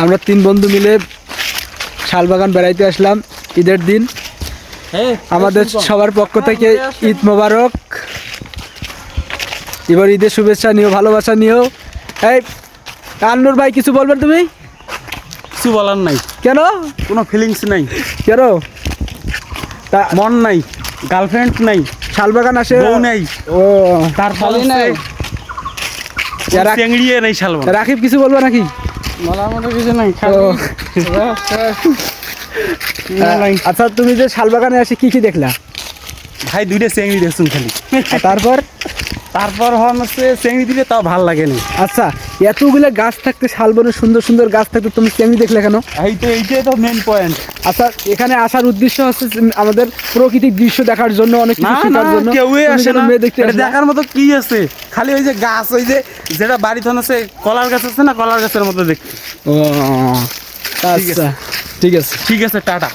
আমরা 3 বন্ধু মিলে শালবাগান বেড়াইতে আসলাম ঈদের দিন। আমাদের সবার পক্ষ থেকে ঈদ মোবারক। এবার ঈদের শুভেচ্ছা নিও, ভালোবাসা নিও। এই আন্নুর ভাই কিছু বলবেন তুমি? কিছু বলার নাই। কেন? কোনো ফিলিংস নাই। কেন? তা মন নাই, গার্লফ্রেন্ড নাই, শালবাগান আসে বউ নাই। ও তারপর নাই চেংড়িয়ে নেই শালবাগান। রাকিব কিছু বলবো নাকি? বলার মতো কিছু নাই। আচ্ছা তুমি যে শালবাগানে আসে কি কি দেখলা? ভাই 2টা চেংড়ি দেখছুন খালি। তারপর তারপর হচ্ছে চেংড়ি দিলে তাও ভাল লাগে না। আচ্ছা এতগুলো গাছ থাকতে শালবনের সুন্দর সুন্দর গাছ থাকতে তুমি চেংড়ি দেখলে কেন? এইটাই তো মেন পয়েন্ট। আচ্ছা এখানে আসার উদ্দেশ্য হচ্ছে যে আমাদের প্রকৃতিক দৃশ্য দেখার জন্য, অনেক কিছু না শেখার জন্য। কেউই তুমি আসে কেন না। মেয়ে দেখতে এটা আসলা? দেখার মতো কি আছে? খালি ওই যে গাছ, ওই যে যেটা বাড়িতে আছে কলার গাছ আছে না, কলার গাছের মতো দেখতে। ও আচ্ছা ঠিক আছে। ঠিক আছে, টাটা।